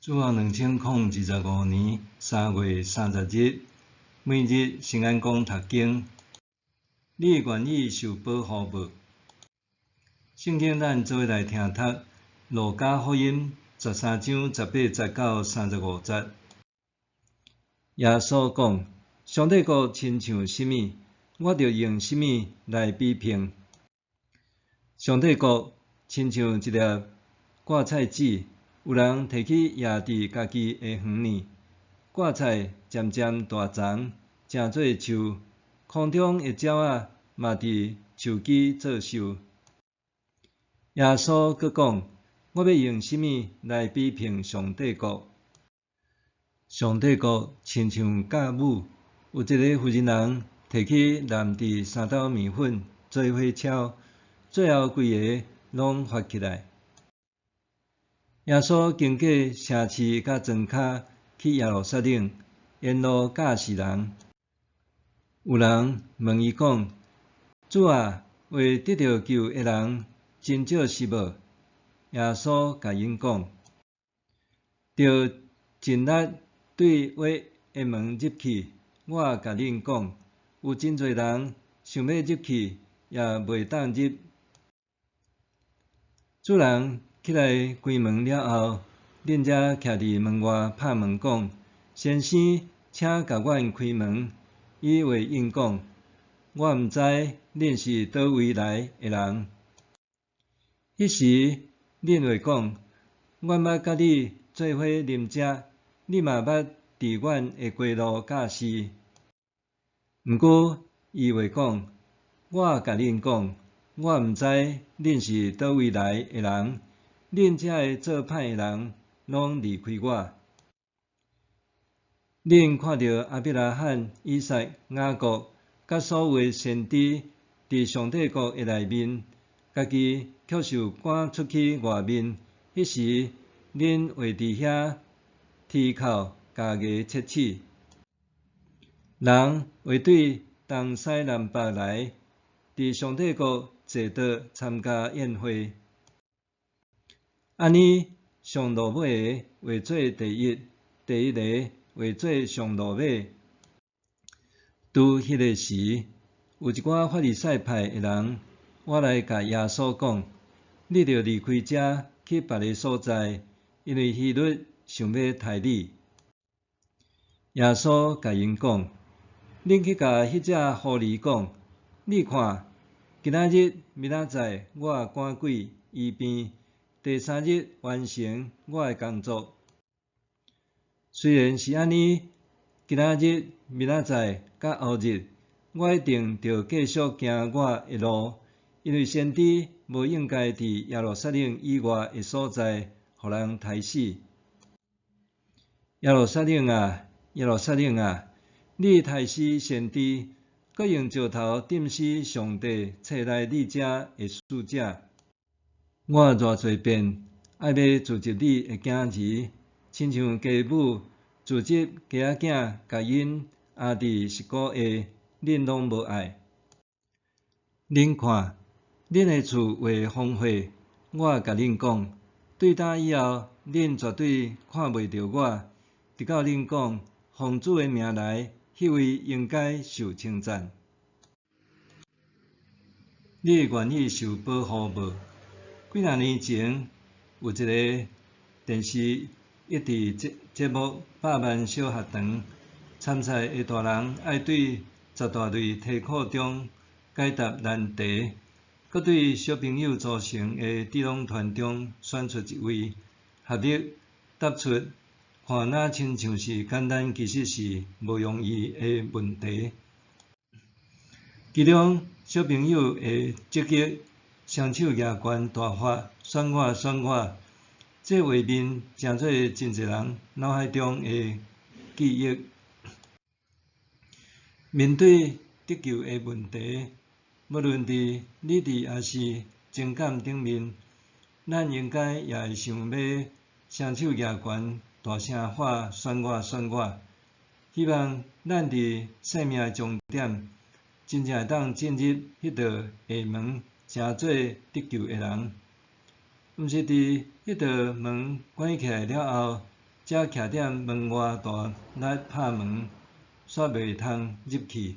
主后2025年3月30日，每日圣安宫读经，你愿意受保护无？圣经咱做伙来听读《路加福音》13章18节到35节。耶稣讲：上帝国亲像什么？我着用什么来比评？上帝国亲像一粒芥菜籽。有人摕去压伫家己的园里，芥菜渐渐大丛，成做树，空中的鸟仔嘛伫树基作寿。耶稣佫讲：我要用什么来比评上帝国？上帝国亲像架母，有一个妇人人摕去淋伫三斗面粉做伙炒，最后规个拢发起来。耶稣经过城市甲庄脚去耶路撒冷，沿路教示人。有人问伊讲：主啊，为得到救的人真少是无？耶稣甲因讲：着尽力对话的门入去。我甲恁讲，有真侪人想要入去，也袂当入。主人起来关门了后，恁才徛伫门外拍门讲：先生，请甲阮开门。伊回应讲：我毋知恁是倒位来的人。迄时恁会讲：阮捌甲你做伙啉食，你嘛捌伫阮的街路教示。毋过伊会讲：我甲恁讲，我毋知恁是倒位来的人。恁遮个做歹的人，拢离开我。恁看到亚伯拉罕、以撒、雅各，甲所有的先知伫上帝国的内面，家己却受赶出去外面。迄时，恁会伫遐啼哭、加牙切齿。人会对东西南北来，伫上帝国坐桌参加宴会。安尼，上落尾个会做第一，第一个会做上落尾。拄迄个时，有一寡法利赛派的人，我来甲耶稣讲：你着离开遮，去别个所在，因为希律想要杀你。耶稣甲因讲：恁去甲迄只狐狸讲，你看，今仔日、明仔载我赶鬼、医病。第三日完成我的工作。虽然是安尼，今仔日、明仔载甲后日，我一定着继续行我的路，因为先知无应该伫耶路撒冷以外的所在，互人杀死。耶路撒冷啊，耶路撒冷啊，你杀死先知，搁用石头钉死上帝册内你遮的使者。我偌侪遍爱要自集你的囝儿，亲像家母自集家仔囝，甲因压伫石鼓下，恁拢无爱。恁看，恁的厝为荒废。我甲恁讲，对打以后，恁绝对看袂到我。直到恁讲奉主的名来，迄位应该受称赞。你愿意受保护无？几若年前，有一个电视益智节目《百万小学堂》，参赛的大人爱对10大类题库中解答难题，搁对小朋友组成的智囊团中选出一位，合力答出看若亲像是简单，其实是无容易的问题。其中小朋友会积极双手举悬大发，选我选我，这画面诚做真侪人脑海中的记忆。面对得救的问题，无论伫理智也是情感顶面，咱应该也会想要双手举悬，大声喊选我选我。希望咱伫生命的终点，真正会当进入迄道下门，成做得救的人。毋是伫迄道门关起来了后，才徛踮门外大来拍门，煞袂通入去。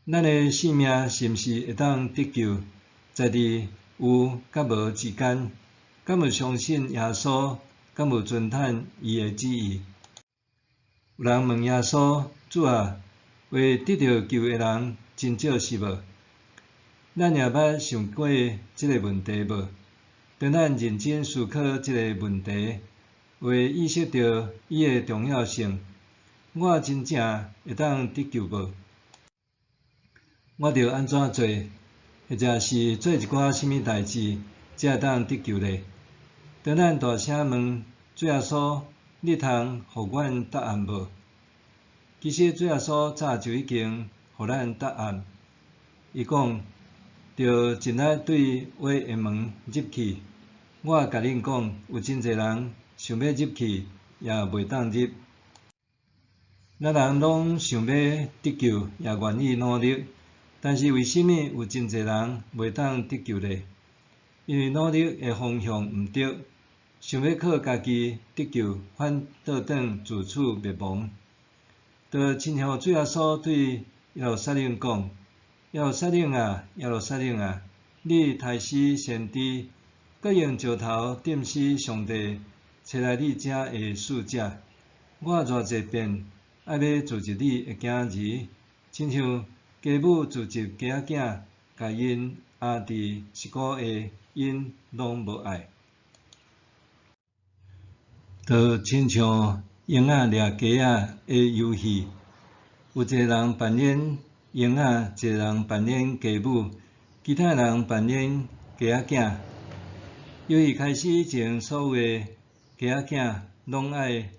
咱的性命是毋是会当得救，在伫有甲无之间，敢有相信耶稣，敢有遵趁伊的旨意。有人问耶稣：主啊，为得到救的人真少是无？咱也捌想过即个问题无？当咱认真思考即个问题，为意识到伊的重要性，我真正会当得救无？我着安怎做，或者是做一寡啥物代志，才会当得救呢？当咱大声问主耶稣，你通互阮答案无？其实主耶稣早就已经互咱答案。伊讲，着进来对话的门入去。我甲恁讲，有真侪人想要入去，也袂当入。咱人拢想要得救，也愿意努力，但是为甚物有真侪人袂当得救呢？因为努力的方向毋对，想要靠家己得救，反倒转自取灭亡。就亲像主耶稣对耶路撒冷讲：耶路撒冷啊，耶路撒冷啊，你杀死先知，各用石头钉死上帝找来你遮的使者。我偌济遍爱要自入你的囝儿，亲像家母自入家仔囝，甲因压伫一股下，因拢无爱。就亲像鹰仔掠鸡仔的游戏，有一个人扮演鹰仔，一个人扮演家母，其他人扮演家仔囝。游戏开始以前，所有的家仔囝拢爱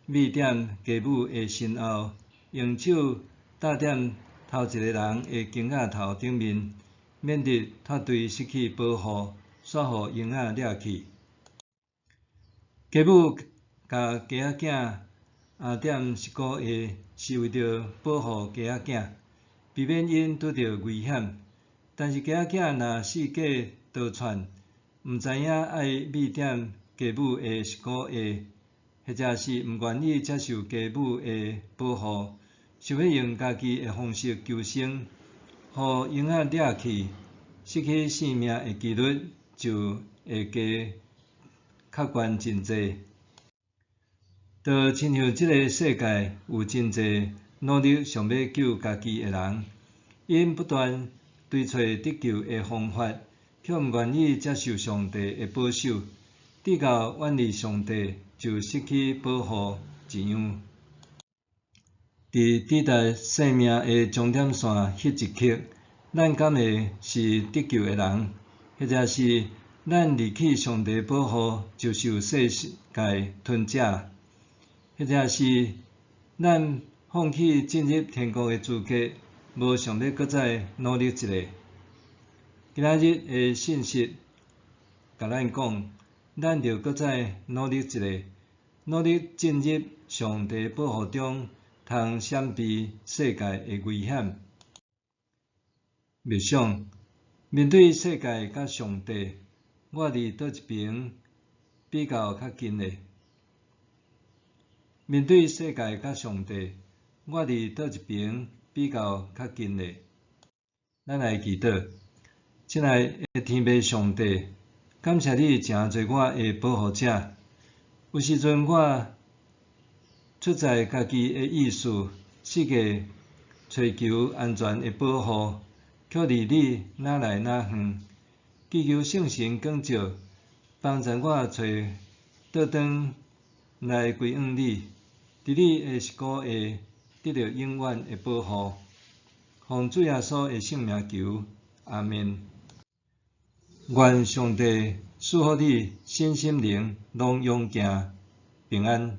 密踮家母的身后，用手搭踮头一个人的颈仔头顶面，免得脱队失去保护，煞互鹰仔掠去。家母甲家仔囝压踮一股下，是为着保护家仔囝，避免因拄着危险。但是家仔囝若四界逃窜，毋知影爱密踮家母的一股下，或者是毋愿意接受家母的保护，想要用家己的方式求生，互鹰仔掠去，失去性命的几率就会加较悬真济。就亲像即个世界有真济努力想要救家己的人，因不断追找得救的方法，却毋愿意接受上帝的保守，直到远离上帝就失去保护一样。伫抵达生命的终点线迄一刻，咱敢会是得救的人，或者是咱离弃上帝保护，接受世界吞噬？或者是咱放弃进入天国的资格，无想要搁再努力一下？今仔日的信息甲咱讲，咱着搁再努力一下，努力进入上帝保护中，通闪避世界的危险。默想，面对世界甲上帝，我伫倒一边比较较近呢？面对世界甲上帝，我伫倒一边比较较近呢？咱来祈祷，亲爱的天父上帝，感谢你诚做我的保护者。有时阵我出在家己的意思，世界追求安全的保护，却离你哪来哪远。祈求圣神光照，帮助我找倒转来归向你，伫你的一股下得到永远的保护。奉主耶稣的圣名求，阿们。愿上帝赐予你身心灵拢勇健平安。